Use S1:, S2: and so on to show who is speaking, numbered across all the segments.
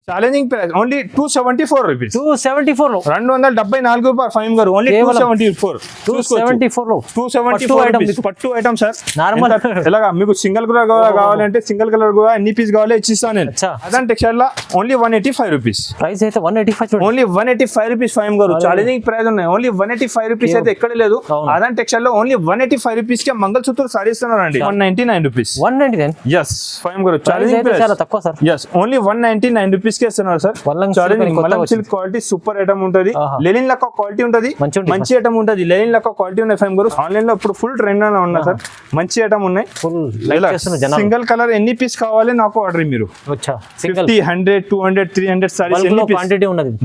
S1: Challenging price only 274 rupees.
S2: 274
S1: 274 రూపాయలు five గారు only 274 పట్టు ఐటమ్ సార్.
S2: నార్మల్
S1: ఎలాగా మీకు సింగిల్ కలర్ కావాలంటే సింగిల్ కలర్ కూడా ఎన్ని పీస్ కావాలి ఇచ్చిస్తాను నేను. అదాన్ టెక్స్టైల్ లో ఓన్లీ 185 రూపీస్
S2: ప్రైస్ అయితే 185
S1: ఓన్లీ 185 రూపీస్ ఫైవ్ గారు. ఛాలెంజింగ్ ప్రైస్ ఉన్నాయి ఓన్లీ 185 రూపీస్ అయితే ఎక్కడ లేదు. అదాన్ టెక్స్టైల్ లో ఓన్లీ 185 రూపీస్ కి మంగళసూత్ర సారీ ఇస్తున్నారండి. 199 రూపీస్.
S2: 199
S1: ఎస్ ఫైవ్ గారు. ఛాలెంజింగ్ ప్రైస్
S2: చాలా తక్కువ సార్.
S1: ఎస్ ఓన్లీ 199 రూపీస్ కి ఇస్తున్నారు సార్. మలం సిల్క్ క్వాలిటీ సూపర్ ఐటమ్ ఉంటది. లెనిన్ లెక్క క్వాలిటీ ఉంటది. మంచి ఐటమ్ ఉంటది. లెనిన్ లెక్క క్వాలిటీ ఉన్నాయి ఫైవ్ గారు. ఆన్లైన్ లో ఇప్పుడు ఫుల్ ట్రెండ్ లో ఉన్నా సార్. మంచి ఐటమ్ ఉన్నాయి. సింగిల్ కలర్ ఎన్ని పీస్ కావాలి నాకు ఆర్డర్ మీరు 50 100 200 300 సారీస్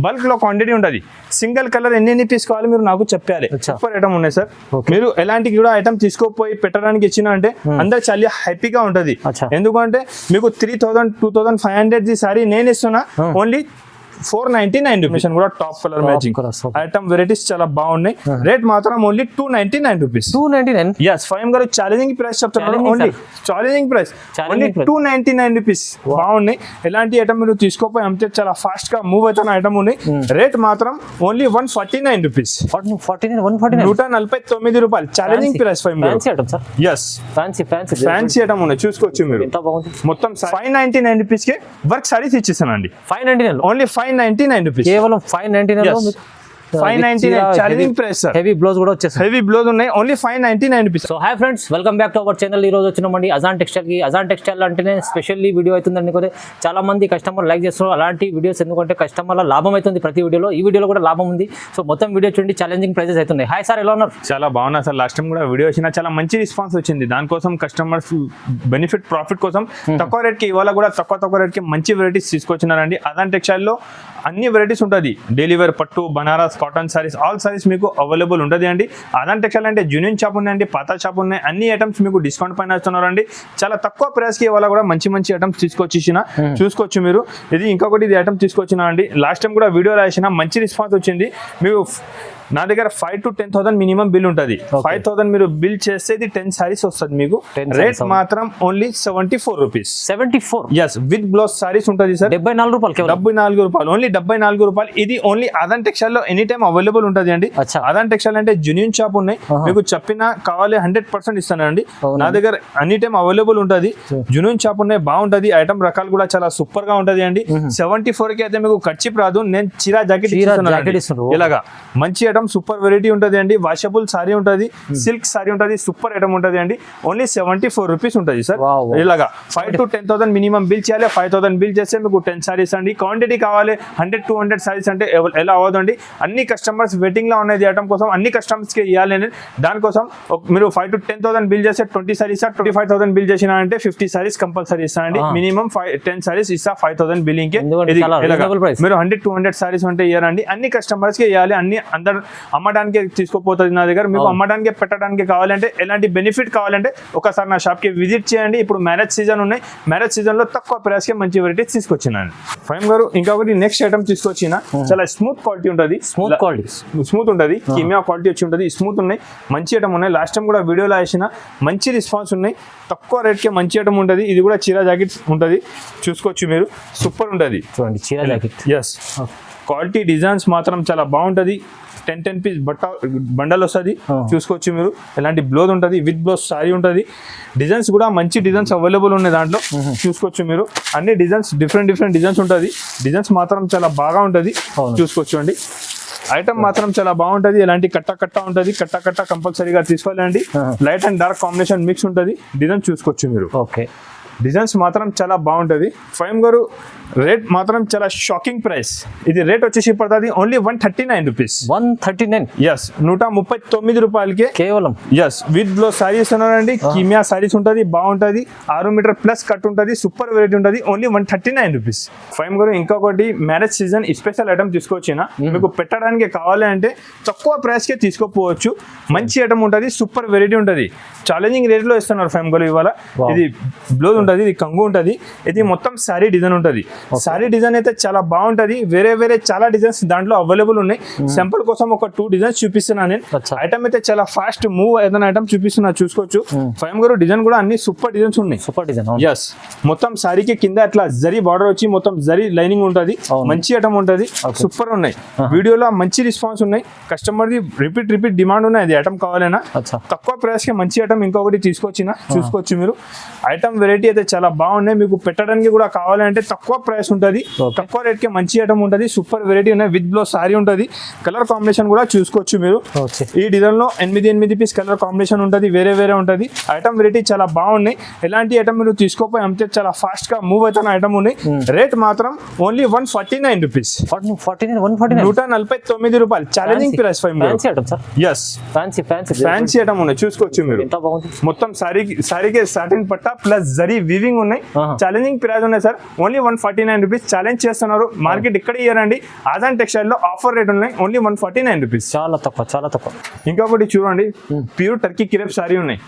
S1: బల్క్ లో క్వాంటిటీ ఉంటది. సింగిల్ కలర్ ఎన్ని పీస్ కావాలి మీరు నాకు చెప్పాలి. సూపర్ ఐటమ్ ఉన్నాయి సార్. మీరు ఎలాంటి కూడా ఐటమ్ తీసుకోపోయి పెట్టడానికి ఇచ్చిన అంటే అందరు చాలా హ్యాపీగా ఉంటది. ఎందుకంటే మీకు 3000 2500 ది సారీ నేను ఇస్తున్నా ఓన్లీ 499 రూపీస్ కూడా top colour matching item varieties చాలా బాగున్నాయి. రేట్ మాత్రం ఓన్లీ 299 రూపీస్.
S2: 299
S1: yes ఫైవ్ గారు ఛాలెంజింగ్ ప్రైస్ చెప్తున్నారు. Only challenging price only 299 rupees. బాగున్నాయి. ఎలాంటి ఐటమ్ మీరు తీసుకోపోయి అమ్మితే చాలా ఫాస్ట్ గా మూవ్ అవుతున్న ఐటమ్ ఉన్నాయి. రేట్ మాత్రం ఓన్లీ 149 రూపీస్. 149 రూపాయలు ఛాలెంజింగ్ ప్రైస్ ఫైవ్ గారు. yes ఫ్యాన్సీ ఐటమ్ ఉన్నాయి చూసుకోవచ్చు మీరు. మొత్తం 599 రూపీస్ కి వర్క్ సారీస్ ఇచ్చేసానండి.
S2: 599
S1: only 599 rupees.
S2: కేవలం 599
S1: challenging price sir.
S2: Heavy blouse కూడా వచ్చేసి
S1: హెవీ బ్లౌజ్ ఉన్నాయి only 599 rupees.
S2: So hi friends, welcome back to our channel. ఈ రోజు వచ్చినామండి అజాన్ టెక్స్టైల్ కి. అజాన్ టెక్స్టైల్ అంటేనే స్పెషల్లీ వీడియో అవుతుంది అనుకుంటే చాలా మంది కస్టమర్ లైక్ చేస్తున్నారు అలాంటి వీడియోస్. ఎందుకంటే కస్టమర్ల లాభం అవుతుంది ప్రతి వీడియోలో. ఈ వీడియోలో కూడా లాభం ఉంది. సో మొత్తం వీడియో చూడండి. ఛాలెంజింగ్ ప్రైజెస్ అవుతున్నాయి. హాయ్ సార్, ఎలా ఉన్నారు?
S1: చాలా బాగున్నా సార్. లాస్ట్ టైం కూడా వీడియో వచ్చినా చాలా మంచి రెస్పాన్స్ వచ్చింది. దానికోసం కస్టమర్స్ బెనిఫిట్ ప్రాఫిట్ కోసం తక్కువ రేట్ కి ఇవాళ కూడా తక్కువ రేట్ కి మంచి వెరైటీస్ తీసుకొచ్చినారండి. అజాన్ టెక్స్టైల్ లో అన్ని వెరైటీస్ ఉంటుంది. డైలీ వేర్ పట్టు బనారస్ కాటన్ సారీస్ ఆల్ సారీస్ మీకు అవైలబుల్ ఉంటుంది అండి. అజాన్ టెక్స్టైల్ అంటే జూనియర్ షాప్ ఉన్నాయండి, పాత షాప్ ఉన్నాయి. అన్ని ఐటమ్స్ మీకు డిస్కౌంట్ పైన ఇస్తున్నారండి. చాలా తక్కువ ప్రైస్ కి ఇవాళ కూడా మంచి ఐటమ్స్ తీసుకొచ్చేసిన చూసుకోవచ్చు మీరు. ఇది ఇంకొకటి ఇది ఐటమ్ తీసుకొచ్చిన అండి. లాస్ట్ టైం కూడా వీడియో రాసిన మంచి రెస్పాన్స్ వచ్చింది. మీకు నా దగ్గర 5,000 to 10,000 మినిమం బిల్ ఉంటుంది. 5,000 మీరు బిల్ చేస్తే ఇది 10 సారీస్ వస్తుంది మీకు. రేట్ మాత్రం only 74 rupees.
S2: 74
S1: yes with blouse saris ఉంటుంది సార్.
S2: 74 రూపాయలు.
S1: 74 రూపాయలు ఓన్లీ 74 రూపాయలు. ఇది ఓన్లీ అజాన్ టెక్స్టైల్ లో ఎనీ టైమ్ అవైలబుల్ ఉంటుంది అండి. అజాన్ టెక్స్టైల్ అంటే జెన్యూన్ షాప్ ఉన్నాయి. మీకు చెప్పిన కావాలి 100% ఇస్తానండి. నా దగ్గర ఎనీ టైమ్ అవైలబుల్ ఉంటుంది. జెన్యూన్ షాప్ ఉన్నాయి, బాగుంటది. ఐటమ్ రకాలు కూడా చాలా సూపర్ గా ఉంటది అండి. 74 కి అయితే మీకు ఖర్చు రాదు. నేను చీరా జాకెట్ ఇలాగా మంచి ఐటమ్ సూపర్ వెరైటీ ఉంటుంది అండి. వాషబుల్ సారీ ఉంటుంది, సిల్క్ సారీ ఉంటుంది, సూపర్ ఐటమ్ ఉంటుంది అండి. ఓన్లీ 74 రూపీస్ ఉంటుంది సార్. ఇలాగా 5,000 to 10,000 మినిమం బిల్ చేయాలి. 5,000 బిల్ చేస్తే మీకు 10 సారీస్ అండి. క్వాంటిటీ కావాలి 100 200 సారీస్ అంటే ఎలా అవ్వదండి. అన్ని కస్టమర్స్ వెయిటింగ్ లో ఉన్నది ఐటమ్ కోసం. అన్ని కస్టమర్స్ కి ఇవ్వాలి. దానికోసం మీరు 5,000 to 10,000 బిల్ చేస్తే 20 సారీస్ 25,000 బిల్ చేసిన అంటే 50 సారీస్ కంపల్సరీ ఇస్తానండి. మినిమం 10 సారీస్ ఇస్తా 5,000 బిల్లింగ్ కి. మీరు 100 200 సారీస్ అంటే ఇయ్యారండి. అన్ని కస్టమర్స్ కి ఇవ్వాలి. అన్ని అందరు అమ్మడానికి తీసుకోపోతుంది నా దగ్గర. మీకు అమ్మడానికి పెట్టడానికి కావాలంటే ఎలాంటి బెనిఫిట్ కావాలంటే ఒకసారి నా షాప్ కి విజిట్ చేయండి. ఇప్పుడు మ్యారేజ్ సీజన్ ఉన్నాయి. మ్యారేజ్ సీజన్ లో తక్కువ ప్రైస్ కి మంచి వెరైటీస్ తీసుకొచ్చినాను ఫైమ్ గారు. ఇంకొకటి నెక్స్ట్ ఐటమ్ తీసుకొచ్చిన చాలా స్మూత్ క్వాలిటీ ఉంటుంది. స్మూత్ ఉంటుంది. కిమియా క్వాలిటీ వచ్చి ఉంటుంది. స్మూత్ ఉన్నాయి. మంచి ఐటమ్ ఉన్నాయి. లాస్ట్ టైం కూడా వీడియోలో వేసిన మంచి రెస్పాన్స్ ఉన్నాయి. తక్కువ రేట్ కి మంచి ఐటమ్ ఉంటుంది. ఇది కూడా చీరా జాకెట్ ఉంటుంది చూసుకోవచ్చు మీరు. సూపర్ ఉంటుంది చూడండి చీరా జాకెట్. ఎస్ క్వాలిటీ డిజైన్స్ మాత్రం చాలా బాగుంటుంది. 10 పీస్ బండల్ వస్తుంది చూసుకోవచ్చు మీరు. ఎలాంటి బ్లౌజ్ ఉంటుంది, విత్ బ్లౌజ్ సారీ ఉంటుంది. డిజైన్స్ కూడా మంచి డిజైన్స్ అవైలబుల్ ఉన్నాయి దాంట్లో చూసుకోవచ్చు మీరు. అన్ని డిజైన్స్ డిఫరెంట్ డిజైన్స్ ఉంటుంది. డిజైన్స్ మాత్రం చాలా బాగా ఉంటుంది చూసుకోవచ్చు అండి. ఐటమ్ మాత్రం చాలా బాగుంటుంది. ఎలాంటి కట్ట ఉంటుంది. కట్ట కంపల్సరీగా తీసుకోవాలండి. Light and dark combination mix ఉంటుంది. డిజైన్ చూసుకోవచ్చు మీరు. ఓకే డిజైన్స్ మాత్రం చాలా బాగుంటుంది ఫైమ్ గారు. రేట్ మాత్రం చాలా షాకింగ్ ప్రైస్. ఇది రేట్ వచ్చేసి పడుతుంది ఓన్లీ 139 రూపీస్.
S2: 139
S1: yes 139 రూపాయలకే కేవలం. yes విత్ బ్లౌజ్ సారీస్ ఉన్నారండి. కిమియా సారీస్ ఉంటుంది. బాగుంటుంది. 6 మీటర్ ప్లస్ కట్ ఉంటుంది. సూపర్ వెరైటీ ఉంటుంది. Only 139 rupees. ఫైమ్ గారు ఇంకొకటి మ్యారేజ్ సీజన్ స్పెషల్ ఐటమ్ తీసుకొచ్చిన. మీకు పెట్టడానికి కావాలి అంటే తక్కువ ప్రైస్ కే తీసుకోపోవచ్చు. మంచి ఐటమ్ ఉంటుంది. సూపర్ వెరైటీ ఉంటుంది. ఛాలెంజింగ్ రేట్ లో ఇస్తున్నారు ఫైమ్ గారు ఇవాళ. ఇది బ్లౌజ్ ఉంటది, ఇది కంగు ఉంటది, ఇది మొత్తం సారీ డిజైన్ ఉంటది. సారీ డిజైన్ అయితే చాలా బాగుంటది. వేరే వేరే చాలా డిజైన్స్ దాంట్లో అవైలబుల్ ఉన్నాయి. సింపుల్ కోసం ఒక 2 డిజైన్స్ చూపిస్తున్నా నేను. ఐటమ్ అయితే చాలా ఫాస్ట్ మూవ్ ఏదైనా ఐటమ్ చూపిస్తున్నా చూసుకోవచ్చు. ఫైమ్ గారు డిజైన్ కూడా అన్ని సూపర్ డిజైన్స్ ఉన్నాయి.
S2: Super design.
S1: ఎస్, మొత్తం సారీకి కింద అట్లా జరీ బార్డర్ వచ్చి మొత్తం జరీ లైనింగ్ ఉంటది. మంచి ఐటమ్ ఉంటది, సూపర్ ఉన్నాయి. వీడియోలో మంచి రెస్పాన్స్ ఉన్నాయి. కస్టమర్ ది రిపీట్ డిమాండ్ ఉన్నాయి. అది ఐటమ్ కావాలన్నా తక్కువ ప్రైస్ కి మంచి ఐటమ్ ఇంకొకటి తీసుకొచ్చిన చూసుకోవచ్చు మీరు. ఐటమ్ వెరైటీ అయితే చాలా బాగున్నాయి. మీకు పెట్టడానికి కూడా కావాలంటే తక్కువ ప్రైస్ ఉంటుంది, తక్కువ రేట్ కి మంచి ఐటమ్ ఉంటుంది. సూపర్ వెరైటీ ఉన్నాయి. విత్ బ్లౌజ్ సారీ ఉంటుంది. కలర్ కాంబినేషన్ కూడా చూసుకోవచ్చు మీరు. ఈ డిజైన్ లో 8 పీస్ కలర్ కాంబినేషన్ ఉంటుంది, వేరే వేరే ఉంటుంది. ఐటమ్ వెరైటీ చాలా బాగున్నాయి. ఎలాంటి ఐటమ్ మీరు తీసుకోపోయి అమ్మితే చాలా ఫాస్ట్ గా మూవ్ అవుతున్న ఐటమ్ ఉన్నాయి. రేట్ మాత్రం ఓన్లీ 149 రూపీస్, 149 రూపాయలు. Challenging price. ఫ్యాన్సీ ఐటమ్ ఉన్నాయి చూసుకోవచ్చు మీరు. మొత్తం సారీకి సాటిన్ పట్టా ప్లస్ జరీ వీవింగ్ ఉన్నాయి. ఛాలెంజింగ్ ప్రైస్ ఉన్నాయి సార్. ఓన్లీ 149 రూపీస్ ఛాలెంజ్ చేస్తున్నారు. మార్కెట్ ఇక్కడ ఇయ్యారండి. ఆజాన్ టెక్స్టైల్ లో ఆఫర్ రేట్ ఉన్నాయి. Only 149 rupees.
S2: చాలా తక్కువ, చాలా తక్కువ.
S1: ఇంకొకటి చూడండి, ప్యూర్ టర్కీ క్రేప్ సారీ ఉన్నాయి.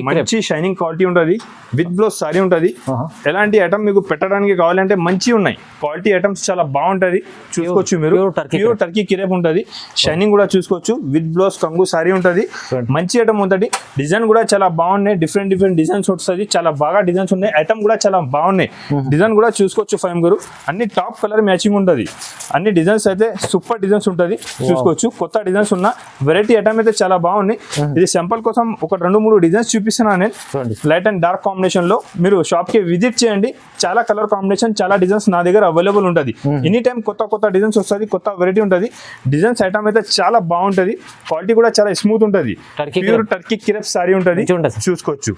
S1: మంచి షైనింగ్ క్వాలిటీ ఉంటుంది. విత్ బ్లౌజ్ సారీ ఉంటుంది. ఎలాంటి ఐటమ్ మీకు పెట్టడానికి కావాలంటే మంచి ఉన్నాయి. క్వాలిటీ ఐటమ్స్ చాలా బాగుంటది చూసుకోవచ్చు మీరు. ప్యూర్ టర్కీ క్రేప్ ఉంటుంది. షైనింగ్ కూడా చూసుకోవచ్చు. విత్ బ్లౌజ్ కంగు సారీ ఉంటుంది. మంచి ఐటమ్ ఉంటుంది. డిజైన్ కూడా చాలా బాగున్నాయి. డిఫరెంట్ డిజైన్స్ వస్తుంది. చాలా బాగా డిజైన్స్ ఉన్నాయి. ఐటమ్ కూడా చాలా బాగున్నాయి. డిజైన్ కూడా చూసుకోవచ్చు ఫైమ్ గారు. అన్ని టాప్ కలర్ మ్యాచింగ్ ఉంటుంది. అన్ని డిజైన్స్ అయితే సూపర్ డిజైన్స్ ఉంటుంది చూసుకోవచ్చు. కొత్త డిజైన్స్ ఉన్న వెరైటీ ఐటమ్ అయితే చాలా బాగున్నాయి. ఇది సింపుల్ కోసం ఒక 2-3 డిజైన్స్ చూపిస్తున్నాను నేను. లైట్ అండ్ డార్క్ కాంబినేషన్ లో మీరు షాప్ కి విజిట్ చేయండి. చాలా కలర్ కాంబినేషన్, చాలా డిజైన్స్ నా దగ్గర అవైలబుల్ ఉంటుంది. ఎనీ టైం కొత్త డిజైన్స్ వస్తుంది, కొత్త వెరైటీ ఉంటుంది. డిజైన్స్ ఐటమ్ అయితే చాలా బాగుంటది. క్వాలిటీ కూడా చాలా స్మూత్ ఉంటుంది. ప్యూర్ టర్కీ క్రేప్ సారీ ఉంటుంది చూసుకోవచ్చు.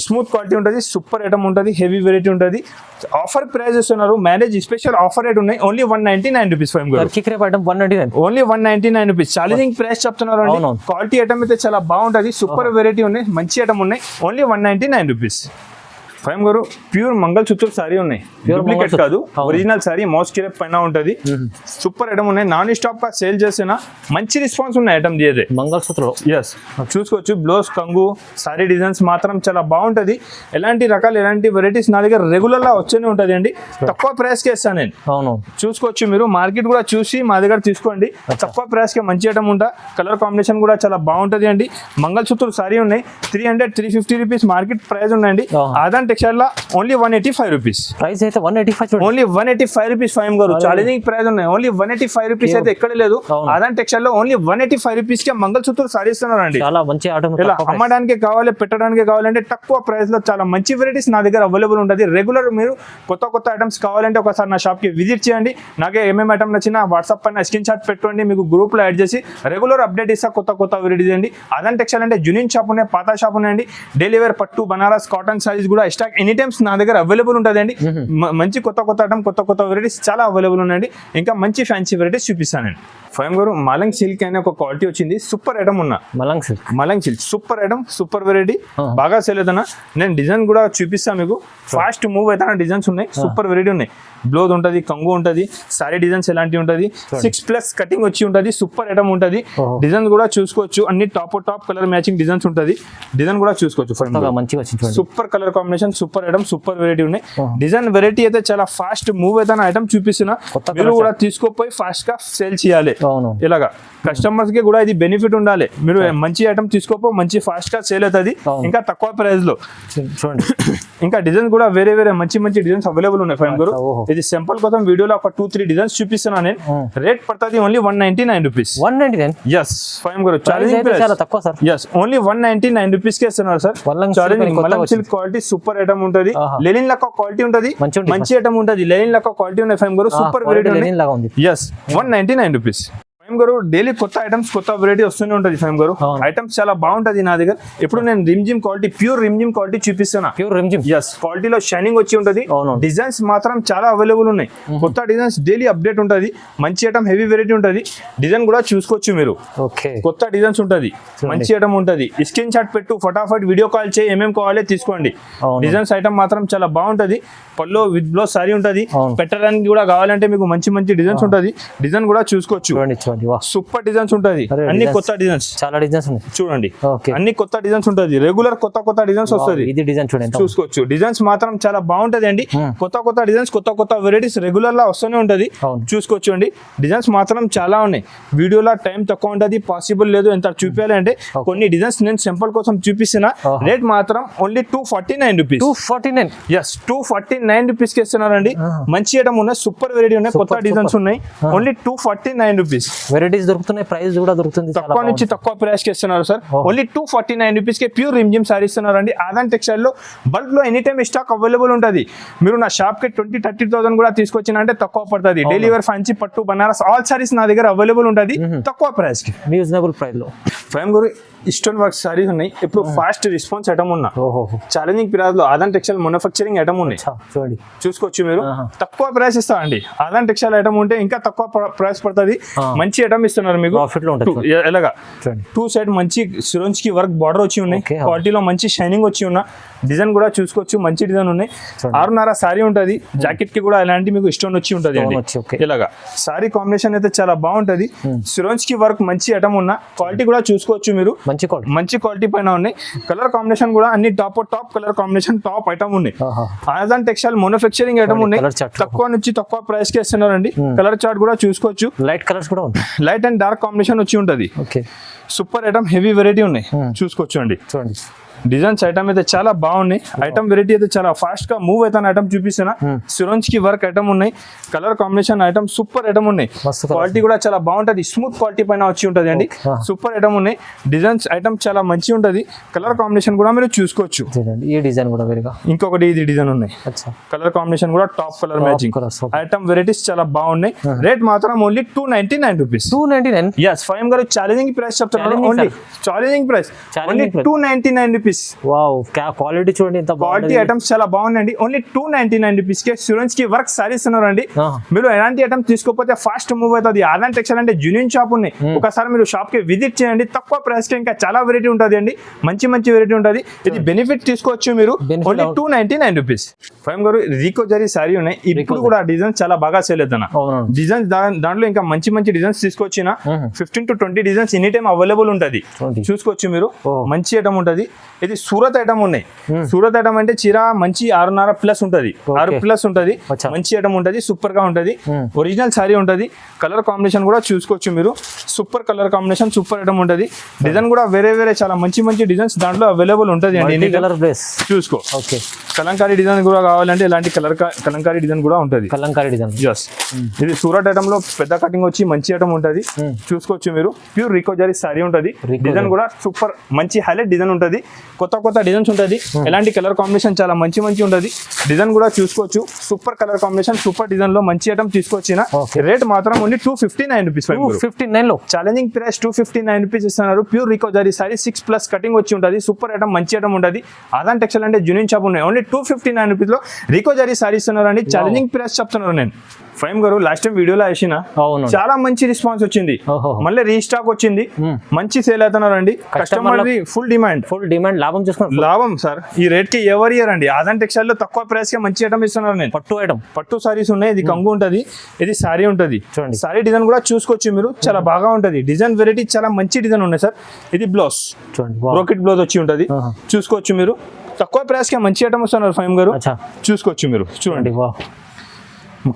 S1: స్మూత్ క్వాలిటీ ఉంటుంది. సూపర్ ఐటమ్ ఉంటుంది. హెవీ వెరైటీ ఉంటుంది. ఆఫర్ ప్రైస్ ఇస్తున్నారు. మ్యారేజ్ స్పెషల్ ఆఫర్ రేట్ ఉన్నాయి. Only 199 rupees. Only 199 rupees. Challenging price చెప్తున్నారు అండి. క్వాలిటీ ఐటమ్ అయితే చాలా బాగుంటుంది. సూపర్ వెరైటీ ఉన్నాయి. మంచి ఐటమ్ ఉన్నాయి. Only 199 rupees. ఫైమ్ గారు ప్యూర్ మంగళసూత్ర సారీ ఉన్నాయి. డూప్లికేట్ కాదు, ఒరిజినల్ సారీ. మౌస్ క్రేప్ పైన ఉంటుంది. సూపర్ ఐటమ్ ఉన్నాయి. నాన్ స్టాప్ గా సేల్ చేసిన మంచి రెస్పాన్స్ ఉన్నాయి ఐటమ్ తీయదే మంగళసూత్ర. ఎస్, చూసుకోవచ్చు. బ్లౌజ్ కంగు సారీ డిజైన్స్ మాత్రం చాలా బాగుంటది. ఎలాంటి రకాలు ఎలాంటి వెరైటీస్ నా దగ్గర రెగ్యులర్ గా వచ్చేనే ఉంటది అండి. తక్కువ ప్రైస్ కి ఇస్తాను నేను. చూసుకోవచ్చు మీరు. మార్కెట్ కూడా చూసి మా దగ్గర తీసుకోండి. తక్కువ ప్రైస్ కి మంచి ఐటమ్ ఉంటా. కలర్ కాంబినేషన్ కూడా చాలా బాగుంటది అండి. మంగళసూత్ర సారీ ఉన్నాయి. 300-350 రూపీస్ మార్కెట్ ప్రైస్ ఉన్నాయండి. ఆదాన్ టెక్స్టైల్ లో ఓన్లీ 185 రూపీస్.
S2: ప్రైస్ అయితే 185.
S1: Only 185 rupees. ఫైమ్ garu challenging price ఉన్నాయి. ఓన్లీ 185 రూపీస్ అయితే ఎక్కడ లేదు. ఆదాన్ టెక్స్టైల్ లో ఓన్లీ 185 రూపీస్ కి మంగళసూత్ర సారీ ఇస్తున్నారండి.
S2: చాలా మంచి ఐటమ్.
S1: ఇలా అమ్మడానికి కావాలి, పెట్టడానికి కావాలంటే తక్కువ ప్రైస్ లో చాలా మంచి వెరైటీస్ నా దగ్గర అవైలబుల్ ఉంటుంది. రెగ్యులర్ మీరు కొత్త ఐటమ్స్ కావాలంటే ఒకసారి నా షాప్ కి విజిట్ చేయండి. నాకే ఏమేమి ఐటమ్ నచ్చినా వాట్సాప్ పైన స్క్రీన్ షాట్ పెట్టుకోండి. మీకు గ్రూప్ లో యాడ్ చేసి రెగ్యులర్ అప్డేట్ ఇస్తా. కొత్త వెరైటీస్ అండి. ఆదాన్ టెక్స్టైల్ అంటే జునియన్ షాప్ ఉన్నాయి, పాత షాప్ ఉన్నాయండి. డైలీ వేర్ పట్టు, బనారస్, కాటన్ సారీస్ కూడా స్టాక్ ఎనీ టైమ్స్ నా దగ్గర అవైలబుల్ ఉంటుంది అండి. మంచి కొత్త ఐటమ్, కొత్త వెరైటీస్ చాలా అవైలబుల్ ఉన్నాయండి. ఇంకా మంచి ఫ్యాన్సీ వెరైటీస్ చూపిస్తానండి. ఫైమ్ గారు మలంగ్ సిల్క్ అనే ఒక క్వాలిటీ వచ్చింది. సూపర్ ఐటమ్ ఉన్నా. Malang silk super item, super variety. బాగా సేల్ అవుతున్నా. నేను డిజైన్ కూడా చూపిస్తాను మీకు. ఫాస్ట్ మూవ్ అవుతున్న డిజైన్స్ ఉన్నాయి. సూపర్ వెరైటీ ఉన్నాయి. బ్లౌజ్ ఉంటుంది, కంగు ఉంటుంది. సారీ డిజైన్స్ ఎలాంటివి ఉంటుంది. 6+ కటింగ్ వచ్చి ఉంటుంది. సూపర్ ఐటమ్ ఉంటుంది. డిజైన్ కూడా చూసుకోవచ్చు. అన్ని టాప్ కలర్ మ్యాచింగ్ డిజైన్స్ ఉంటుంది. డిజైన్ కూడా చూసుకోవచ్చు. Super colour combination, super item, super variety ఉన్నాయి. డిజైన్ వెరైటీ అయితే చాలా ఫాస్ట్ మూవ్ అవుతున్న ఐటమ్ చూపిస్తున్నా. మీరు కూడా తీసుకోపోయి ఫాస్ట్ గా సేల్ చేయాలి. ఇలాగా కస్టమర్స్ కి కూడా ఇది బెనిఫిట్ ఉండాలి. మీరు మంచి ఐటమ్ తీసుకోపోయి మంచి ఫాస్ట్ గా సేల్ అవుతుంది. ఇంకా తక్కువ ప్రైస్ లో చూడండి. ఇంకా డిజైన్ కూడా వేరే మంచి డిజైన్స్ అవైలబుల్ ఉన్నాయి. ఫైమ్ గారు ఇది సింపుల్ కోసం వీడియోలో ఒక 2-3 డిజైన్స్ చూపిస్తున్నా నేను. రేట్ పడుతుంది ఓన్లీ 199 రూపీస్. 199. ఎస్ ఫైమ్ garu challenging price. Yes only 199 rupees కి ఇస్తున్నారు సార్. ఛాలెంజింగ్ మలంగ్ సిల్క్ క్వాలిటీ సూపర్ ఐటమ్ ఉంటుంది. లెనిన్ లెక్క క్వాలిటీ ఉంటుంది. మంచి ఐటమ్ ఉంటుంది. లెనిన్ లెక్క క్వాలిటీ ఉన్నాయి. Faim garu super variety. Yes 199 rupees. ఫైమ్ garu daily కొత్త ఐటమ్స్, కొత్త వెరైటీ వస్తూనే ఉంటుంది. ఫైమ్ గారు ఐటమ్స్ చాలా బాగుంటది నా దగ్గర. ఇప్పుడు నేను Rimjhim quality, pure Rimjhim quality చూపిస్తున్నా. ప్యూర్ రిమ్జిమ్. ఎస్ క్వాలిటీలో షైనింగ్ వచ్చి ఉంటుంది. డిజైన్స్ మాత్రం చాలా అవైలబుల్ ఉన్నాయి. కొత్త డిజైన్స్ డైలీ అప్డేట్ ఉంటుంది. మంచి ఐటమ్, హెవీ వెరైటీ ఉంటుంది. డిజైన్ కూడా చూసుకోవచ్చు మీరు. కొత్త డిజైన్స్ ఉంటుంది. మంచి ఐటమ్ ఉంటుంది. స్క్రీన్ షాట్ పెట్టు, ఫటాఫట్ వీడియో కాల్ చేయి. ఏమేమి కావాలి తీసుకోండి. డిజైన్స్ ఐటమ్ మాత్రం చాలా బాగుంటది. పల్లో విత్ బ్లౌజ్ సారీ ఉంటుంది. పెట్టడానికి కూడా కావాలంటే మీకు మంచి డిజైన్స్ ఉంటుంది. డిజైన్ కూడా చూసుకోవచ్చు.
S2: చూడండి వా
S1: సూపర్ డిజైన్స్ ఉంటది,
S2: అరే,
S1: అన్ని
S2: designs.
S1: కొత్త డిజైన్స్
S2: చాలా డిజైన్స్ ఉన్నాయి.
S1: చూడండి,
S2: ఓకే
S1: అన్ని కొత్త డిజైన్స్ ఉంటది, రెగ్యులర్ కొత్త కొత్త డిజైన్స్ వస్తుంది.
S2: ఇది డిజైన్ చూడండి
S1: చూసుకోవచ్చు, డిజైన్స్ మాత్రం చాలా బాగుంటది అండి. కొత్త కొత్త డిజైన్స్, కొత్త కొత్త వెరైటీస్ రెగ్యులర్ లా వస్తూనే ఉంటది. చూసుకోవచ్చు అండి, డిజైన్స్ మాత్రం చాలా ఉన్నాయి. వీడియోలో టైం తక్కువ ఉంటది, పాసిబుల్ లేదు ఎంత చూపించాలి అంటే. కొన్ని డిజైన్స్ నేను సింపుల్ కోసం చూపిస్తున్నా. రేట్ మాత్రం ఓన్లీ 249 రూపీస్.
S2: 249
S1: ఎస్ 249 రూపీస్ కి ఇస్తున్నారండి. మంచి ఐటమ్ ఉన్నాయి, సూపర్ వెరైటీ ఉన్నాయి, కొత్త డిజైన్స్ ఉన్నాయి. Only 249 rupees.
S2: వెరైటీస్ దొరుకుతున్నాయి, ప్రైస్ కూడా దొరుకుతుంది.
S1: తక్కువ నుంచి తక్కువ ప్రైస్ కి ఇస్తున్నారు సార్. ఓన్లీ 249 రూపీస్ కి ప్యూర్ రిమ్జిమ్ సారీ ఇస్తున్నారండి. ఆదాన్ టెక్స్టైల్ లో బల్క్ లో ఎనీ టైమ్ స్టాక్ అవైలబుల్ ఉంటుంది. మీరు నా షాప్ కి 20-30,000 కూడా తీసుకొచ్చిన అంటే తక్కువ పడుతుంది. డైలీ వేర్ ఫ్యాన్సీ పట్టు బనారస్ ఆల్ సారీస్ నా దగ్గర అవైలబుల్ ఉంటుంది తక్కువ ప్రైస్ కి,
S2: రీజనబుల్ ప్రైస్ లో.
S1: ఫైమ్ గురు స్టోన్ వర్క్ సారీస్ ఉన్నాయి. ఇప్పుడు ఫాస్ట్ రెస్పాన్స్ ఐటమ్ ఉన్నా, ఛాలెంజింగ్ పీరియడ్ లో ఆదాన్ టెక్స్టైల్ మ్యానుఫ్యాక్చరింగ్ ఐటమ్ ఉన్నాయి.
S2: చూడండి,
S1: చూసుకోవచ్చు మీరు. తక్కువ ప్రైస్ ఇస్తామండి. ఆదాన్ టెక్స్టైల్ ఐటమ్ ఉంటే ఇంకా తక్కువ ప్రైస్ పడుతుంది. మంచి ఐటమ్ ఇస్తున్నారు మీకు. ఎలాగా 2 సైడ్ మంచి సిరోంజ్ కి వర్క్ బార్డర్ వచ్చి ఉన్నాయి. క్వాలిటీలో మంచి షైనింగ్ వచ్చి ఉన్న డిజైన్ కూడా చూసుకోవచ్చు, మంచి డిజైన్ ఉన్నాయి. 6.5 సారీ ఉంటుంది. జాకెట్ కి కూడా ఇలాంటి మీకు స్టోన్ వచ్చి ఉంటుంది అండి. ఇలాగా సారీ కాంబినేషన్ అయితే చాలా బాగుంటది. సిరోంజ్ కి వర్క్ మంచి ఐటమ్ ఉన్న క్వాలిటీ కూడా చూసుకోవచ్చు మీరు. మంచి క్వాలిటీ పైన ఉన్నాయి. కలర్ కాంబినేషన్ కూడా అన్ని top colour combination top item ఉన్నాయి. ఆదాన్ టెక్స్టైల్ మ్యానుఫ్యాక్చరింగ్ ఐటమ్ ఉన్నాయి. తక్కువ నుంచి తక్కువ ప్రైస్ కి ఇస్తున్నారండి. కలర్ చార్ట్ కూడా చూసుకోవచ్చు.
S2: లైట్ కలర్స్ కూడా ఉన్నాయి.
S1: లైట్ అండ్ డార్క్ కాంబినేషన్ వచ్చి ఉంటది. సూపర్ ఐటమ్, హెవీ వెరైటీ ఉన్నాయి. చూసుకోవచ్చు అండి. చూడండి, డిజైన్స్ ఐటమ్ అయితే చాలా బాగున్నాయి. ఐటమ్ వెరైటీ అయితే చాలా ఫాస్ట్ గా మూవ్ అవుతాను. ఐటమ్ చూపిస్తున్నా. సిరోంజ్ కి వర్క్ ఐటమ్ ఉన్నాయి. Colour combination item super item ఉన్నాయి. క్వాలిటీ కూడా చాలా బాగుంటది. స్మూత్ క్వాలిటీ పైన వచ్చి ఉంటది అండి. సూపర్ ఐటమ్ ఉన్నాయి. డిజైన్స్ ఐటమ్ చాలా మంచి ఉంటది. కలర్ కాంబినేషన్ కూడా మీరు చూసుకోవచ్చు.
S2: ఈ డిజైన్ కూడా
S1: ఇంకొకటి ఇది డిజైన్ ఉన్నాయి. కలర్ కాంబినేషన్ కూడా top colour matching. Item varieties చాలా బాగున్నాయి. రేట్ మాత్రం ఓన్లీ 299 రూపీస్. 299. ఎస్ ఫైమ్ గారు ఛాలెంజింగ్ ప్రైస్ చెప్తున్నారు. Only challenging price only 299 rupees.
S2: Wow, quality చూడండి, ఎంత
S1: క్వాలిటీ ఐటమ్స్ చాలా బాగుందండి. ఓన్లీ 299 రూపీస్ కి సిరోంజ్ కి వర్క్ సారీస్ ఉన్నారండి. మీరు ఎలాంటి ఐటమ్ తీసుకోకపోతే ఫాస్ట్ మూవ్ అవుతుంది. ఆదాన్ టెక్స్టైల్ అంటే జెన్యూన్ షాప్ ఉన్నాయి. ఒకసారి మీరు షాప్ కి విజిట్ చేయండి. తక్కువ ప్రైస్ కి ఇంకా చాలా వెరైటీ ఉంటుంది అండి. మంచి వెరైటీ ఉంటుంది. ఇది బెనిఫిట్ తీసుకోవచ్చు మీరు. Only 299 rupees. ఫైమ్ గారు రీకో జరీ సారీ ఉన్నాయి. ఇప్పుడు కూడా డిజైన్స్ చాలా బాగా సేల్ అవుతున్నా. డిజైన్స్ దాంట్లో ఇంకా మంచి డిజైన్స్ తీసుకొచ్చిన 15 to 20 designs any time available ఉంటుంది. చూసుకోవచ్చు మీరు. మంచి ఐటమ్ ఉంటుంది. ఇది సూరత్ ఐటమ్ ఉన్నాయి. సూరత్ ఐటమ్ అంటే చీర మంచి 6.5+ ఉంటుంది. 6+ ఉంటుంది. మంచి ఐటమ్ ఉంటుంది. సూపర్ గా ఉంటుంది. ఒరిజినల్ సారీ ఉంటుంది. కలర్ కాంబినేషన్ కూడా చూసుకోవచ్చు మీరు. Super colour combination, super item ఉంటుంది. డిజైన్ కూడా వేరే చాలా మంచి డిజైన్స్ దాంట్లో అవైలబుల్ ఉంటుంది అండి. చూసుకో. ఓకే, కలంకారీ డిజైన్ కూడా కావాలంటే ఇలాంటి కలంకారీ డిజైన్ కూడా ఉంటుంది. కలంకారీ డిజైన్ జస్ట్ ఇది సూరత్ ఐటమ్ లో పెద్ద కటింగ్ వచ్చి మంచి ఐటమ్ ఉంటుంది. చూసుకోవచ్చు మీరు. ప్యూర్ రికో జరీ సారీ ఉంటుంది. డిజైన్ కూడా సూపర్ మంచి హైలైట్ డిజైన్ ఉంటుంది. కొత్త డిజైన్స్ ఉంటుంది. ఎలాంటి కలర్ కాంబినేషన్ చాలా మంచి ఉంటుంది. డిజైన్ కూడా చూసుకోవచ్చు. Super colour combination, super design లో మంచి ఐటమ్ తీసుకొచ్చిన. రేట్ మాత్రం ఓన్లీ 259 రూపీస్. 259 లో ఛాలెంజింగ్ ప్రైస్ 259 రూపీస్ ఇస్తున్నారు. Pure Rico zari sorry 6+ cutting వచ్చి ఉంటుంది. సూపర్ ఐటమ్, మంచి ఐటమ్ ఉంటుంది. ఆదాన్ టెక్స్టైల్ అంటే జెన్యూన్ షాప్ ఉన్నాయి. ఓన్లీ 259 రూపీస్ లో రికో జరీ సారీ ఇస్తున్నారు అండి. ఛాలెంజింగ్ ప్రైస్ చెప్తున్నారు. నేను ఫైమ్ గారు లాస్ట్ టైం వీడియోలో వేసిన చాలా మంచి రెస్పాన్స్ వచ్చింది. మళ్ళీ రీస్టాక్ వచ్చింది. మంచి సేల్ అవుతున్నారు అండి. Customer full demand. లాభం సార్. ఈ రేట్ కి ఎవరి ఇయర్ అండి. ఆదాన్ టెక్స్టైల్ లో తక్కువ ప్రైస్ కి మంచి ఐటమ్ ఇస్తున్నారు. నేను పట్టు సారీస్ ఉన్నాయి. ఇది కంగు ఉంటది. ఇది సారీ ఉంటది. సారీ డిజైన్ కూడా చూసుకోవచ్చు మీరు. చాలా బాగా ఉంటది. డిజైన్ వెరైటీ చాలా మంచి డిజైన్ ఉన్నాయి సార్. ఇది బ్లౌజ్ బ్రోకెట్ బ్లౌజ్ వచ్చి ఉంటది. చూసుకోవచ్చు మీరు. తక్కువ ప్రైస్ కి మంచి ఐటమ్ ఇస్తున్నారు ఫైమ్ గారు. చూసుకోవచ్చు మీరు. చూడండి,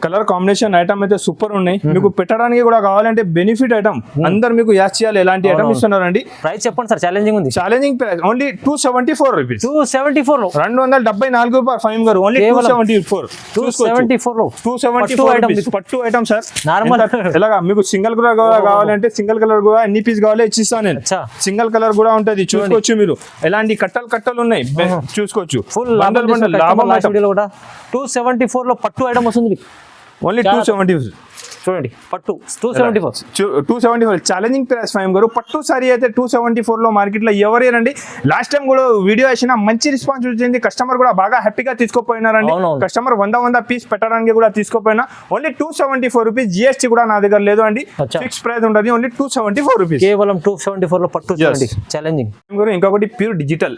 S1: కలర్ కాంబినేషన్ ఐటమ్ అయితే సూపర్ ఉన్నాయి. మీకు పెట్టడానికి కూడా కావాలంటే బెనిఫిట్ ఐటమ్ అందరు మీకు యాడ్ చేయాలి. ఎలాంటి ఐటమ్ ఇస్తున్నారండి.
S2: ప్రైస్ చెప్పండి sir. Challenging
S1: price only 274 rupees.
S2: 274
S1: రూపాయలు ఫైవ్ గారు. ఓన్లీ 274 పట్టు ఐటమ్ సార్. నార్మల్ ఎలాగా మీకు సింగిల్ కలర్ కావాలంటే సింగిల్ కలర్ కూడా ఎన్ని పీస్ కావాలో ఇచ్చిస్తాను నేను. సింగిల్ కలర్ కూడా ఉంటది. చూసుకోవచ్చు మీరు. ఎలాంటి కట్టలు ఉన్నాయి. చూసుకోవచ్చు. ఫుల్ బండల్ లాభం.
S2: 274 లో పట్టు ఐటమ్ వస్తుంది.
S1: ఓన్లీ 274.
S2: చూడండి, పట్టు 274
S1: ఛాలెంజింగ్ ప్రైస్ ఫైమ్ గారు. పట్టు సారీ అయితే 274 లో మార్కెట్ లో ఎవరేనండి. లాస్ట్ టైం కూడా వీడియో వేసిన మంచి రెస్పాన్స్ వచ్చింది. కస్టమర్ కూడా బాగా హ్యాపీగా తీసుకోపోయినారండి. కస్టమర్ 100 పీస్ పెట్టడానికి కూడా తీసుకోపోయినా. Only 274 rupees. జిఎస్టీ కూడా నా దగ్గర లేదు అండి. ఫిక్స్ ప్రైస్ ఉంటుంది. Only 274 rupees.
S2: కేవలం 274 లో పట్టు ఛాలెంజింగ్.
S1: ఇంకొకటి ప్యూర్ డిజిటల్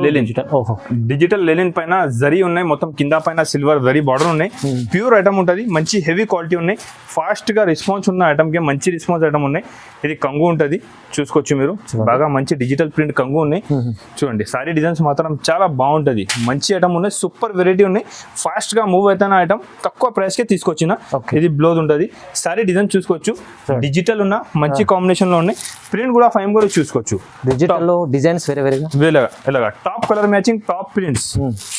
S1: లెలిన్
S2: ఓహో
S1: డిజిటల్ లెలిన్ పైన జరీ ఉన్నాయి, మొత్తం కింద పైన సిల్వర్ జరీ బార్డర్ ఉన్నాయి. ప్యూర్ ఐటమ్ ఉంటుంది, మంచి హెవీ క్వాలిటీ ఉన్నాయి. ఫాస్ట్ గా రెస్పాన్స్ ఉన్న ఐటమ్ కి మంచి రెస్పాన్స్ ఐటమ్ ఉన్నాయి. ఇది కంగు ఉంటుంది, చూసుకోవచ్చు మీరు. బాగా మంచి డిజిటల్ ప్రింట్ కంగు ఉన్నాయి. చూడండి సారీ డిజైన్స్ మాత్రం చాలా బాగుంటది, మంచి ఐటమ్ ఉన్నాయి, సూపర్ వెరైటీ ఉన్నాయి. ఫాస్ట్ గా మూవ్ అవుతున్న ఐటమ్, తక్కువ ప్రైస్ కే తీసుకొచ్చిన. ఇది బ్లౌజ్ ఉంటుంది. సారీ డిజైన్ చూసుకోవచ్చు, డిజిటల్ ఉన్న మంచి కాంబినేషన్ లో ఉన్నాయి. ప్రింట్ కూడా ఫైన్ కూడా చూసుకోవచ్చు.
S2: డిజిటల్ లో డిజైన్స్ వేరే
S1: ఇలాగా top colour matching top prints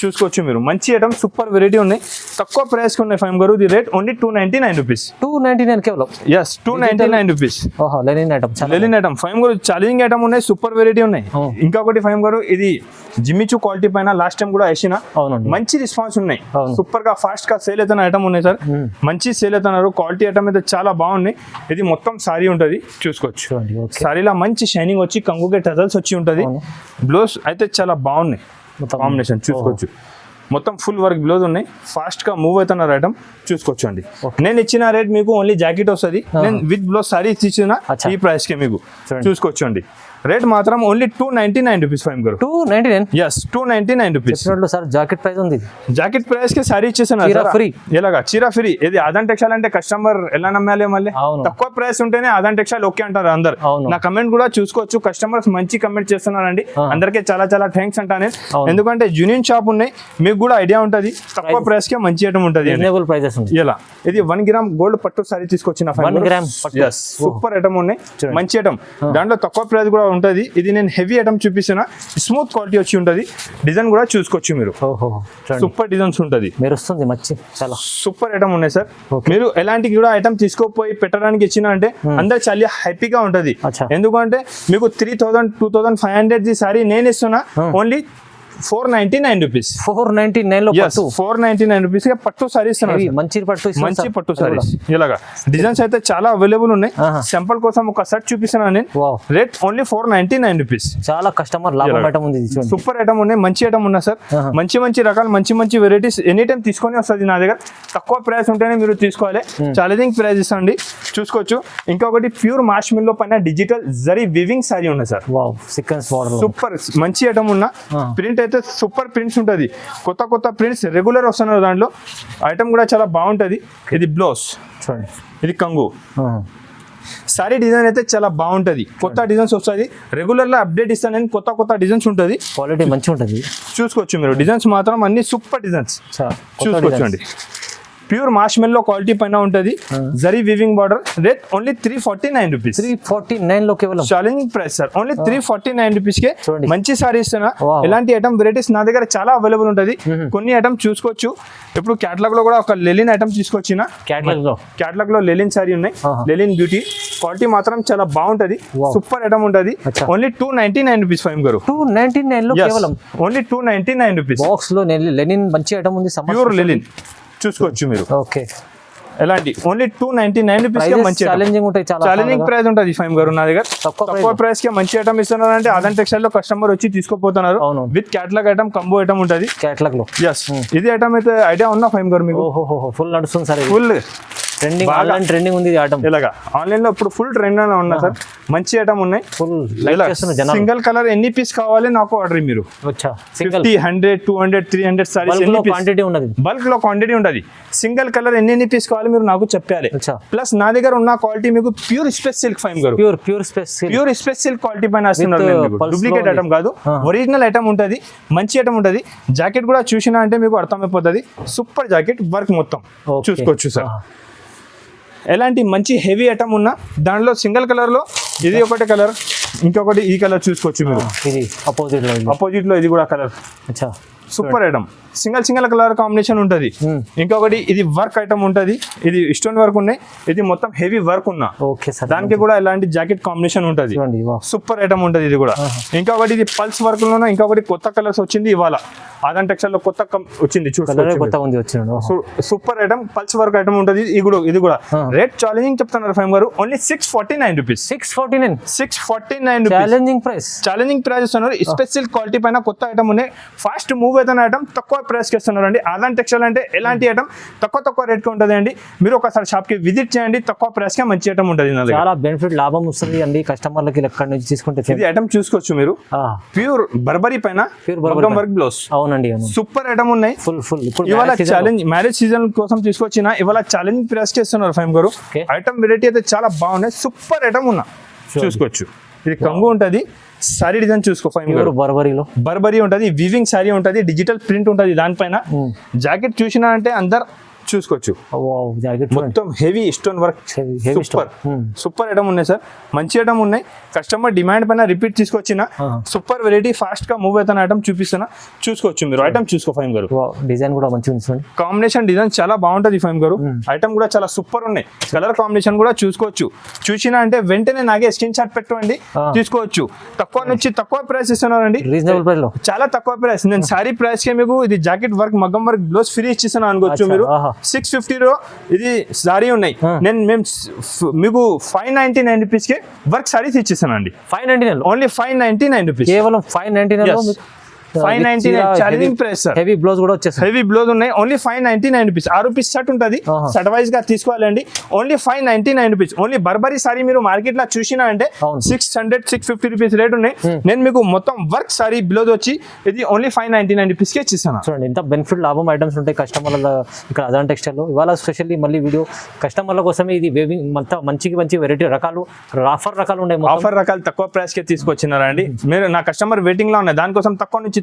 S1: చూసుకోవచ్చు మీరు. మంచి ఐటమ్, సూపర్ వెరైటీ ఉన్నాయి, తక్కువ ప్రైస్ కి ఉన్నాయి ఫైమ్ గారు. ఇది రేట్ ఓన్లీ 299 రూపీస్.
S2: 299 కేవలం.
S1: Yes 299 rupees.
S2: ఓహో లెనిన్ ఐటమ్,
S1: లెనిన్ ఐటమ్ ఫైమ్ గారు. ఛాలెంజింగ్ ఐటమ్ ఉన్నాయి, సూపర్ వెరైటీ ఉన్నాయి. ఇంకొకటి ఫైమ్ గారు, ఇది జిమ్మిచూ క్వాలిటీ పైన లాస్ట్ టైం కూడా వేసిన, మంచి రెస్పాన్స్ ఉన్నాయి. సూపర్ గా ఫాస్ట్ గా సేల్ అవుతున్న ఐటమ్ ఉన్నాయి సార్, మంచి సేల్ అవుతున్నారు. క్వాలిటీ ఐటమ్ అయితే చాలా బాగున్నాయి. ఇది మొత్తం సారీ ఉంటుంది, చూసుకోవచ్చు. సారీలో మంచి షైనింగ్ వచ్చి కంగుకే టజల్స్ వచ్చి ఉంటుంది. బ్లౌజ్ అయితే చాలా బాగున్నాయి, కాంబినేషన్ చూసుకోవచ్చు. మొత్తం ఫుల్ వర్క్ బ్లౌజ్ ఉన్నాయి. ఫాస్ట్ గా మూవ్ అవుతున్నారు ఐటమ్, చూసుకోవచ్చు అండి. నేను ఇచ్చిన రేట్ మీకు ఓన్లీ జాకెట్ వస్తుంది, నేను విత్ బ్లౌజ్ సారీ ఇచ్చిన ఈ ప్రైస్ కి మీకు చూసుకోవచ్చు అండి. రేట్ మాత్రం only 299 rupees ఫైమ్ garu.
S2: 299.
S1: Yes 299 rupees.
S2: Sir jacket price ఉంది,
S1: జాకెట్ ప్రైస్ కి సారీ ఇచ్చేసాను
S2: ఫ్రీ.
S1: ఎలాగా చీర ఫ్రీ. ఇది ఆదాన్ టెక్స్టైల్ అంటే కస్టమర్ ఎలా నమ్మాలి మళ్ళీ? తక్కువ ప్రైస్ ఉంటేనే ఆదాన్ టెక్స్టైల్ ఓకే అంటారు అందరు. నా కమెంట్ కూడా చూసుకోవచ్చు, కస్టమర్స్ మంచి కమెంట్ చేస్తున్నారండి. అందరికీ చాలా చాలా థ్యాంక్స్ అంటాను. ఎందుకంటే జూనియర్ షాప్ ఉన్నాయి, మీకు కూడా ఐడియా ఉంటుంది. తక్కువ ప్రైస్ కి మంచి ఐటమ్ ఉంటుంది. ఇలా ఇది 1 గ్రామ్ గోల్డ్ పట్టు సారీ తీసుకొచ్చిన సూపర్ ఐటమ్ ఉన్నాయి, మంచి ఐటమ్. దాంట్లో తక్కువ ప్రైస్ కూడా ఉంటుంది. ఇది నేను హెవీ ఐటమ్ చూపిస్తున్నా, స్మూత్ క్వాలిటీ వచ్చి ఉంటుంది. డిజైన్ కూడా చూసుకోవచ్చు మీరు, సూపర్ డిజైన్స్ ఉంటుంది.
S2: చాలా
S1: సూపర్ ఐటమ్ ఉన్నాయి సార్. మీరు ఎలాంటి కూడా ఐటమ్ తీసుకోపోయి పెట్టడానికి ఇచ్చిన అంటే అందరు చాలా హ్యాపీగా ఉంటది. ఎందుకంటే మీకు 3000 2500 సారీ నేను ఇస్తున్నా ఓన్లీ 499 రూపీస్.
S2: 499 లో
S1: 499 రూపీస్ గా పట్టు సారీస్,
S2: మంచి
S1: పట్టు సారీస్. ఇలాగా డిజైన్స్ అయితే చాలా అవైలబుల్ ఉన్నాయి. సింపుల్ కోసం ఒక సెట్ చూపిస్తున్నాను నేను. Rate only 499 rupees.
S2: చాలా కస్టమర్ లాభం ఐటమ్ ఉంది,
S1: సూపర్ ఐటమ్ ఉన్నాయి, మంచి ఐటమ్ ఉన్నాయి సార్. మంచి రకాలు, మంచి వెరైటీస్ ఎనీ టైం తీసుకొని వస్తుంది నా దగ్గర. తక్కువ ప్రైస్ ఉంటేనే మీరు తీసుకోవాలి. ఛాలెంజింగ్ ప్రైస్ ఇస్తాండి, చూసుకోవచ్చు. ఇంకొకటి ప్యూర్ మాష్ మిల్లో పైన డిజిటల్ జరీ వివింగ్ సారీ ఉన్నాయి సార్. సూపర్ మంచి ఐటమ్ ఉన్న ప్రింట్ అయితే సూపర్ ప్రింట్స్ ఉంటుంది. కొత్త ప్రింట్స్ రెగ్యులర్ వస్తున్నారు దాంట్లో. ఐటమ్ కూడా చాలా బాగుంటుంది. ఇది బ్లౌజ్, ఇది కంగు. సారీ డిజైన్ అయితే చాలా బాగుంటుంది, కొత్త డిజైన్స్ వస్తుంది. రెగ్యులర్ గా అప్డేట్ ఇస్తాను నేను, కొత్త డిజైన్స్ ఉంటుంది.
S2: క్వాలిటీ మంచిగా ఉంటుంది,
S1: చూసుకోవచ్చు మీరు. డిజైన్స్ మాత్రం అన్ని సూపర్ డిజైన్స్ చూసుకోవచ్చు అండి. ప్యూర్ మార్ష్మెల్లో క్వాలిటీ పైన ఉంటుంది, zari weaving border. Rate only 349 rupees.
S2: 349 లో కేవలం.
S1: Challenging price sir, only 349 rupees కే మంచి సారీ ఇస్తున్నా. ఇలాంటి ఐటమ్ వెరైటీస్ నా దగ్గర చాలా అవైలబుల్ ఉంటుంది. కొన్ని ఐటమ్ చూసుకోవచ్చు. ఇప్పుడు క్యాటలాగ్ లో కూడా ఒక లెలిన్ ఐటమ్ తీసుకొచ్చిన. క్యాటలాగ్ లో లెలిన్ సారీ ఉన్నాయి, లెలిన్ బ్యూటీ. క్వాలిటీ మాత్రం చాలా బాగుంటది, సూపర్ ఐటమ్ ఉంటుంది. Only 299 rupees ఫైమ్ garu.
S2: 299 లో కేవలం.
S1: Only 299 rupees.
S2: బాక్స్ లో లెనిన్ మంచి ఐటమ్ ఉంది,
S1: ప్యూర్ లెనిన్ చూసుకోవచ్చు మీరు.
S2: ఓకే,
S1: ఎలాంటి ఓన్లీ 299 రూపీస్ కే మంచి
S2: ఛాలెంజింగ్ ఉంటాయి, చాలా
S1: ఛాలెంజింగ్ ప్రైస్ ఉంటుంది ఫైమ్ గారు నా దగ్గర. తక్కువ ప్రైస్ కే మంచి ఐటమ్ ఇస్తున్నారు అంటే ఆదాన్ టెక్స్టైల్ లో కస్టమర్ వచ్చి తీసుకోపోతున్నారు. With catalogue item, combo item ఉంటుంది
S2: క్యాటలాగ్ లో.
S1: ఎస్ ఇది ఐటమ్ అయితే ఐడియా ఉందా ఫైమ్ గారు మీకు?
S2: ఫుల్ నడుస్తుంది సార్,
S1: ఫుల్
S2: ట్రెండింగ్ ఉంది ఐటమ్.
S1: ఇలాగా ఆన్లైన్ లో ఇప్పుడు ఫుల్ ట్రెండ్ లో ఉన్నా సార్. మంచి ఐటమ్ ఉన్నాయి. సింగిల్ కలర్ ఎన్ని పీస్ కావాలి నాకు ఆర్డర్ మీరు. 50, 100, 200, 300 సారీస్ బల్క్ లో క్వాంటిటీ ఉంటుంది. సింగిల్ కలర్ ఎన్ని పీస్ కావాలి మీరు నాకు చెప్పాలి. ప్లస్ నా దగ్గర ఉన్న క్వాలిటీ మీకు ప్యూర్ స్పేస్ సిల్క్ ఫైమ్ గారు. ప్యూర్ స్పేస్ సిల్క్ క్వాలిటీ పైన వస్తున్నారు. డూప్లికేట్ ఐటమ్ కాదు, ఒరిజినల్ ఐటమ్ ఉంటుంది, మంచి ఐటమ్ ఉంటుంది. జాకెట్ కూడా చూసినా అంటే మీకు అర్థమైపోతుంది. సూపర్ జాకెట్ వర్క్ మొత్తం చూసుకోవచ్చు సార్. ఎలాంటి మంచి హెవీ ఐటమ్ ఉన్నా దాంట్లో సింగిల్ కలర్ లో ఇది ఒకటి కలర్, ఇంకొకటి ఈ కలర్ చూసుకోవచ్చు మీరు.
S2: ఇది
S1: అపోజిట్ లో ఇది కూడా colour. Super item, single colour combination ఉంటుంది. ఇంకొకటి ఇది వర్క్ ఐటమ్ ఉంటుంది, ఇది స్టోన్ వర్క్ ఉన్నాయి, ఇది మొత్తం హెవీ వర్క్ ఉన్నా దానికి కూడా ఇలాంటి జాకెట్ కాంబినేషన్ ఉంటుంది. సూపర్ ఐటమ్ ఉంటుంది ఇది కూడా. ఇంకొకటి ఇది పల్స్ వర్క్ లో, ఇంకొకటి కొత్త కలర్స్ వచ్చింది ఇవాళ ఆదాన్ టెక్స్టైల్ లో కొత్త వచ్చింది. Super item, pulse work item ఉంటుంది. ఇది కూడా రేట్ ఛాలెంజింగ్ చెప్తున్నారు ఫైమ్ గారు. Only 649 rupees. 649
S2: ఛాలెంజింగ్ ప్రైస్
S1: ఇస్తున్నారు. స్పెషల్ క్వాలిటీ పైన కొత్త ఐటమ్ ఉన్నాయి. ఫాస్ట్ మూవ్ అవుతున్న ఐటమ్ తక్కువ ప్రైస్కి ఇస్తున్నారండి. ఆదాన్ టెక్స్టైల్ అంటే ఎలాంటి ఐటమ్ తక్కువ రేట్కి ఉంటుంది అండి. మీరు ఒకసారి షాప్కి విజిట్ చేయండి, తక్కువ ప్రైస్కే మంచి ఐటమ్ ఉంటుంది.
S2: చాలా బెనిఫిట్ లాభం వస్తుంది అండి కస్టమర్లకి ఎక్కడి నుంచి తీసుకుంటే.
S1: ఇది ఐటమ్ చూసుకోవచ్చు మీరు, ప్యూర్ బర్బరీ పైన వర్క్ బ్లౌజ్.
S2: అవునండి,
S1: సూపర్ ఐటమ్ ఉన్నాయి.
S2: ఫుల్
S1: ఇవాళ ఛాలెంజ్ మ్యారేజ్ సీజన్ కోసం తీసుకొచ్చిన ఇవాళ ఛాలెంజ్ ప్రైస్ కి ఇస్తున్నారు ఫైమ్ గారు. ఐటమ్ వెరైటీ అయితే చాలా బాగున్నాయి, సూపర్ ఐటమ్ ఉన్నా చూసుకోవచ్చు. ఇది కంగు ఉంటది, సారీ డిజైన్ చూసుకో ఫైమ్ గారు. బర్బరీ ఉంటది, వీవింగ్ సారీ ఉంటది, డిజిటల్ ప్రింట్ ఉంటది దానిపైన. జాకెట్ చూసినా అంటే అందరు చూసుకోవచ్చు. మొత్తం heavy stone work, super item ఉన్నాయి సార్. మంచి ఐటమ్ ఉన్నాయి. కస్టమర్ డిమాండ్ పైన రిపీట్ తీసుకొచ్చిన సూపర్ వెరైటీ, ఫాస్ట్ గా మూవ్ అవుతున్న ఐటమ్ చూపిస్తున్నా చూసుకోవచ్చు. మీరు ఐటమ్ చూసుకో ఫైమ్ గారు.
S2: డిజైన్ కూడా మంచిగా,
S1: కాంబినేషన్ డిజైన్ చాలా బాగుంటది ఫైమ్ గారు. ఐటమ్ కూడా చాలా సూపర్ ఉన్నాయి. కలర్ కాంబినేషన్ కూడా చూసుకోవచ్చు. చూసినా అంటే వెంటనే నాగే స్క్రీన్ షాట్ పెట్టండి, తీసుకోవచ్చు. తక్కువ నుంచి తక్కువ ప్రైస్ ఇస్తున్నారండి, రీజనబుల్ ప్రైస్ లో, చాలా తక్కువ ప్రైస్. నేను సారీ ప్రైస్ కే మీకు ఇది జాకెట్ వర్క్, మగ్గం వర్క్, బ్లౌజ్ ఫ్రీ ఇచ్చిస్తున్నాను అనుకోవచ్చు మీరు. 650 ఇది సారీ ఉన్నాయి. నేను మీకు 599 రూపీస్ కి వర్క్ సారీస్ ఇచ్చిస్తాను అండి.
S2: 599
S1: ఓన్లీ 599 రూపీస్, కేవలం
S2: 599.
S1: 599 challenging price sir.
S2: Heavy blouse కూడా వచ్చేసి,
S1: హెవీ బ్లౌజ్ ఉన్నాయి. Only 599 rupees. 6 రూపీస్ షర్ట్ ఉంటుంది, షర్ట్ వైజ్ గా తీసుకోవాలండి. Only 599 rupees. Only Burberry sorry మీరు మార్కెట్ లో చూసినా అంటే 600-650 రూపీస్ రేట్ ఉన్నాయి. నేను మీకు మొత్తం వర్క్ సారీ బ్లౌజ్ వచ్చి ఇది ఓన్లీ 599 రూపీస్ కి ఇచ్చిస్తాను.
S2: చూడండి ఎంత బెనిఫిట్ లాభం ఐటమ్స్ ఉంటాయి కస్టమర్ల ఇక్కడ అజాన్ టెక్స్టైల్ లో. ఇవాళ స్పెషల్లీ మళ్ళీ వీడియో కస్టమర్ల కోసమే. ఇది మొత్తం మంచి వెరైటీ రకాలు, ఆఫర్ రకాలు ఉన్నాయి.
S1: ఆఫర్ రకాలు తక్కువ ప్రైస్ కి తీసుకొచ్చినారండి. మీరు నా కస్టమర్ వెయిటింగ్ లో ఉన్నాయి, దానికోసం తక్కువ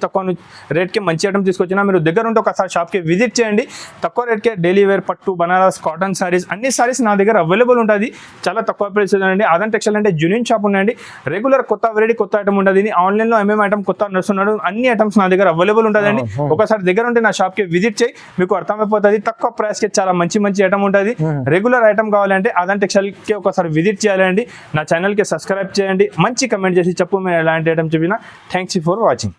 S1: రేట్ కి మంచి ఐటమ్ తీసుకొచ్చినా మీరు దగ్గర ఉంటే ఒకసారి షాప్ కి విజిట్ చేయండి. తక్కువ రేట్ కే డైలీ వేర్, పట్టు, బనారస్, కాటన్ సారీస్, అన్ని సారీస్ నా దగ్గర అవైలబుల్ ఉంటుంది. చాలా తక్కువ ప్రైస్ అండి. ఆదాన్ టెక్స్టైల్ అంటే జెన్యూన్ షాప్ ఉన్నాయండి. రెగ్యులర్ కొత్త వెరైటీ, కొత్త ఐటమ్ ఉంటుంది. ఆన్లైన్ లో ఎంఎం ఐటమ్ కొత్త నడుస్తున్నాడు, అన్ని ఐటమ్స్ నా దగ్గర అవైలబుల్ ఉంటుందండి. ఒకసారి దగ్గర ఉంటే నా షాప్ కి విజిట్ చేయి, మీకు అర్థమైపోతుంది. తక్కువ ప్రైస్ కి చాలా మంచి ఐటమ్ ఉంటుంది. రెగ్యులర్ ఐటమ్ కావాలంటే ఆదాన్ టెక్స్టైల్ కి ఒకసారి విజిట్ చేయాలండి. నా ఛానల్ కి సబ్స్క్రైబ్ చేయండి, మంచి కమెంట్ చేసి చెప్పు మేము ఎలాంటి ఐటమ్ చెప్పినా. Thanks for watching.